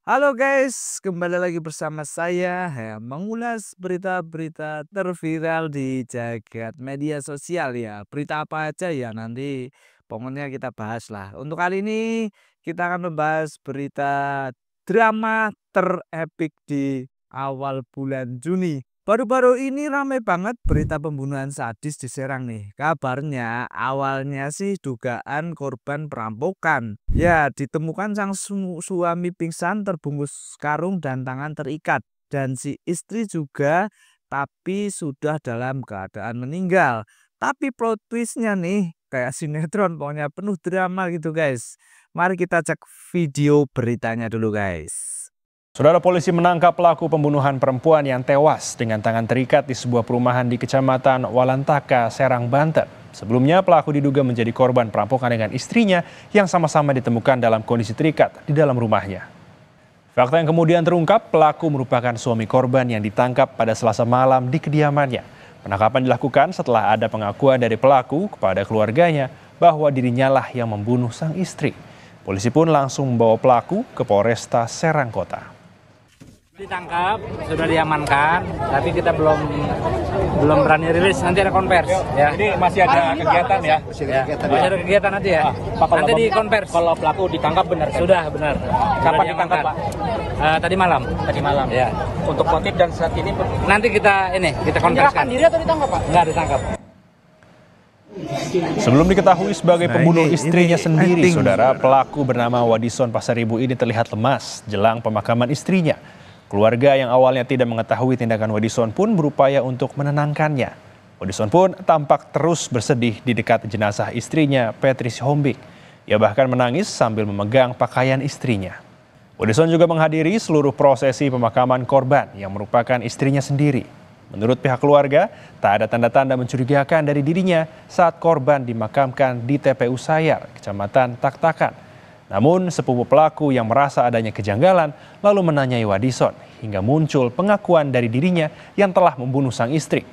Halo guys, kembali lagi bersama saya ya, mengulas berita-berita terviral di jagat media sosial ya. Berita apa aja ya nanti pokoknya kita bahas lah. Untuk kali ini kita akan membahas berita drama terepik di awal bulan Juni. Baru-baru ini ramai banget berita pembunuhan sadis di Serang nih. Kabarnya awalnya sih dugaan korban perampokan. Ya, ditemukan sang suami pingsan terbungkus karung dan tangan terikat. Dan si istri juga tapi sudah dalam keadaan meninggal. Tapi plot twistnya nih kayak sinetron pokoknya penuh drama gitu guys. Mari kita cek video beritanya dulu guys. Saudara polisi menangkap pelaku pembunuhan perempuan yang tewas dengan tangan terikat di sebuah perumahan di Kecamatan Walantaka, Serang, Banten. Sebelumnya pelaku diduga menjadi korban perampokan dengan istrinya yang sama-sama ditemukan dalam kondisi terikat di dalam rumahnya. Fakta yang kemudian terungkap, pelaku merupakan suami korban yang ditangkap pada Selasa malam di kediamannya. Penangkapan dilakukan setelah ada pengakuan dari pelaku kepada keluarganya bahwa dirinya lah yang membunuh sang istri. Polisi pun langsung membawa pelaku ke Polresta Serang Kota. Ditangkap, sudah diamankan, tapi kita belum berani rilis. Nanti ada konversi. Ya. Ini masih ada kegiatan ya? Masih ada kegiatan nanti ya. Nanti di konversi. Kalau pelaku ditangkap benar kan? Sudah benar. Kapan ditangkap Pak? Tadi malam. Tadi malam. Ya. Untuk motif dan saat ini Nanti kita konversikan. diri atau ditangkap Pak? Enggak ditangkap. Sebelum diketahui sebagai pembunuh istrinya sendiri, acting. saudara, pelaku bernama Wadison Pasaribu ini terlihat lemas jelang pemakaman istrinya. Keluarga yang awalnya tidak mengetahui tindakan Wadison pun berupaya untuk menenangkannya. Wadison pun tampak terus bersedih di dekat jenazah istrinya, Patrice Hombik. Ia bahkan menangis sambil memegang pakaian istrinya. Wadison juga menghadiri seluruh prosesi pemakaman korban yang merupakan istrinya sendiri. Menurut pihak keluarga, tak ada tanda-tanda mencurigakan dari dirinya saat korban dimakamkan di TPU Sayar, Kecamatan Taktakan. Namun sepupu pelaku yang merasa adanya kejanggalan lalu menanyai Wadison hingga muncul pengakuan dari dirinya yang telah membunuh sang istri.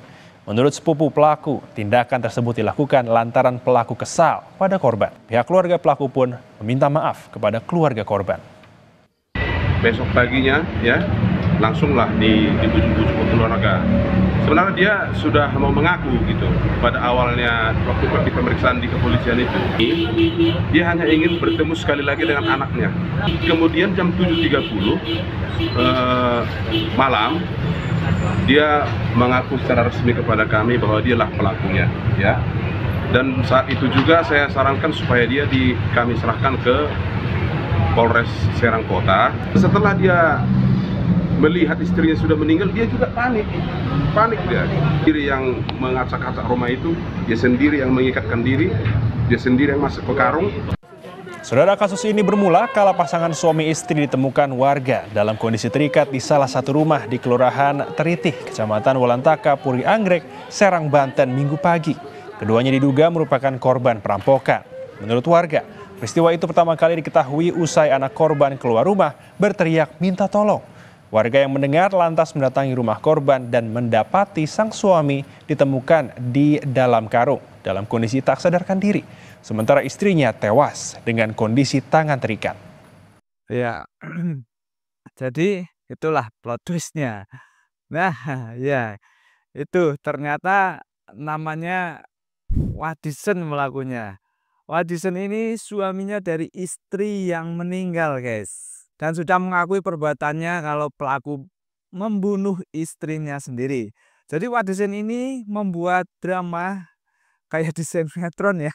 Menurut sepupu pelaku, tindakan tersebut dilakukan lantaran pelaku kesal pada korban. Pihak keluarga pelaku pun meminta maaf kepada keluarga korban. Besok paginya ya langsunglah dibujuk-bujuk ke keluarga. Sebenarnya dia sudah mau mengaku gitu pada awalnya waktu pergi pemeriksaan di kepolisian itu. Dia hanya ingin bertemu sekali lagi dengan anaknya. Kemudian jam 7.30 malam dia mengaku secara resmi kepada kami bahwa dialah pelakunya ya. Dan saat itu juga saya sarankan supaya kami serahkan ke Polres Serang Kota. Setelah dia melihat istrinya sudah meninggal, dia juga panik dia. Diri yang mengacak-acak rumah itu, dia sendiri yang mengikatkan diri, dia sendiri yang masuk ke karung. Saudara, kasus ini bermula kala pasangan suami istri ditemukan warga dalam kondisi terikat di salah satu rumah di Kelurahan Teritih, Kecamatan Walantaka, Puri Anggrek, Serang, Banten, Minggu pagi. Keduanya diduga merupakan korban perampokan. Menurut warga, peristiwa itu pertama kali diketahui usai anak korban keluar rumah berteriak minta tolong. Warga yang mendengar lantas mendatangi rumah korban dan mendapati sang suami ditemukan di dalam karung dalam kondisi tak sadarkan diri. Sementara istrinya tewas dengan kondisi tangan terikat. Ya, jadi itulah plot twistnya. Nah, ya itu ternyata namanya Wadison pelakunya. Wadison ini suaminya dari istri yang meninggal guys. Dan sudah mengakui perbuatannya kalau pelaku membunuh istrinya sendiri. Jadi Wadison ini membuat drama kayak di sinetron ya.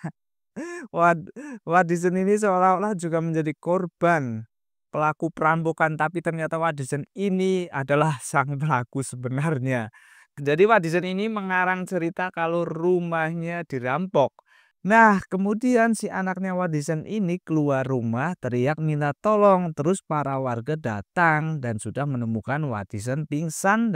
Wadison ini seolah-olah juga menjadi korban pelaku perampokan, tapi ternyata Wadison ini adalah sang pelaku sebenarnya. Jadi Wadison ini mengarang cerita kalau rumahnya dirampok. Nah, kemudian si anaknya Wadison ini keluar rumah teriak minta tolong. Terus para warga datang dan sudah menemukan Wadison pingsan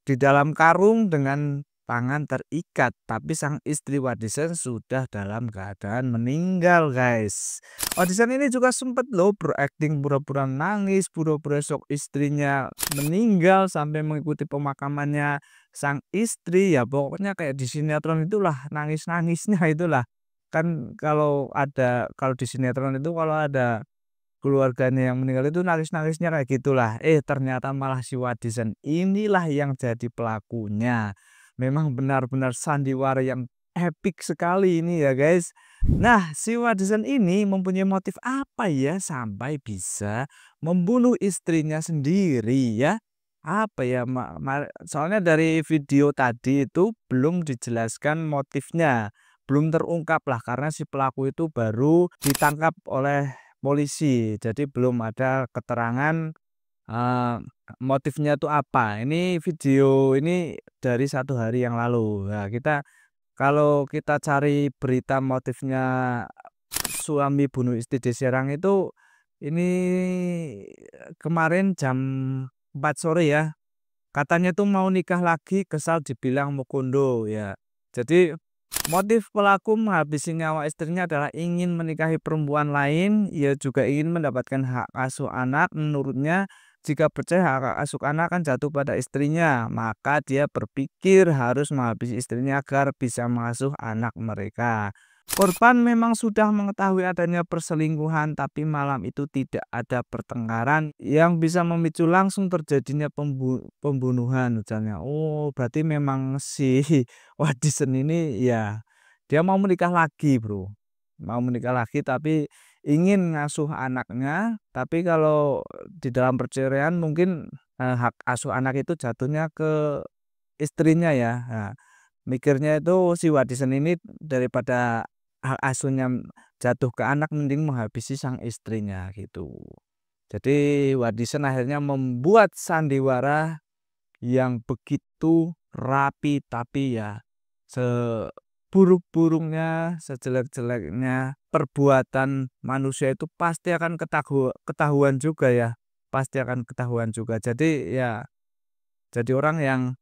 di dalam karung dengan tangan terikat. Tapi sang istri Wadison sudah dalam keadaan meninggal guys. Wadison ini juga sempat loh berakting pura-pura nangis, pura-pura shock istrinya meninggal sampai mengikuti pemakamannya sang istri. Ya pokoknya kayak di sinetron itulah, nangis-nangisnya itulah. Kan kalau di sinetron itu kalau ada keluarganya yang meninggal itu nangis-nangisnya kayak gitulah. Ternyata malah si Wadison inilah yang jadi pelakunya. Memang benar-benar sandiwara yang epic sekali ini ya guys. Nah, si Wadison ini mempunyai motif apa ya sampai bisa membunuh istrinya sendiri ya? Apa ya? Soalnya dari video tadi itu belum dijelaskan motifnya, belum terungkap lah karena si pelaku itu baru ditangkap oleh polisi. Jadi belum ada keterangan Eee, motifnya tuh apa. Ini video ini dari 1 hari yang lalu. Nah, kalau kita cari berita motifnya suami bunuh istri di Serang itu, ini kemarin jam 4 sore ya, katanya tuh mau nikah lagi, kesal dibilang Mukondo ya. Jadi motif pelaku menghabisi nyawa istrinya adalah ingin menikahi perempuan lain, ia juga ingin mendapatkan hak asuh anak. Menurutnya, jika percaya hak asuh anak akan jatuh pada istrinya, maka dia berpikir harus menghabisi istrinya agar bisa mengasuh anak mereka. Korban memang sudah mengetahui adanya perselingkuhan, tapi malam itu tidak ada pertengkaran yang bisa memicu langsung terjadinya pembunuhan ujarnya. Oh, berarti memang si Wadison ini ya dia mau menikah lagi, Bro. Mau menikah lagi tapi ingin ngasuh anaknya, tapi kalau di dalam perceraian mungkin hak asuh anak itu jatuhnya ke istrinya ya. Nah, mikirnya itu si Wadison ini daripada hak asuhnya jatuh ke anak mending menghabisi sang istrinya gitu. Jadi Wadison akhirnya membuat sandiwara yang begitu rapi tapi ya seburuk-buruknya, sejelek-jeleknya perbuatan manusia itu pasti akan ketahuan juga ya. Pasti akan ketahuan juga. Jadi ya jadi orang yang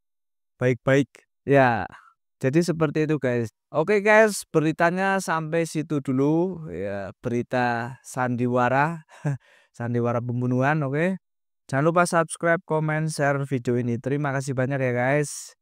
baik-baik. Ya, jadi seperti itu guys. Oke guys, beritanya sampai situ dulu ya, berita sandiwara, sandiwara pembunuhan, oke. Jangan lupa subscribe, komen, share video ini. Terima kasih banyak ya guys.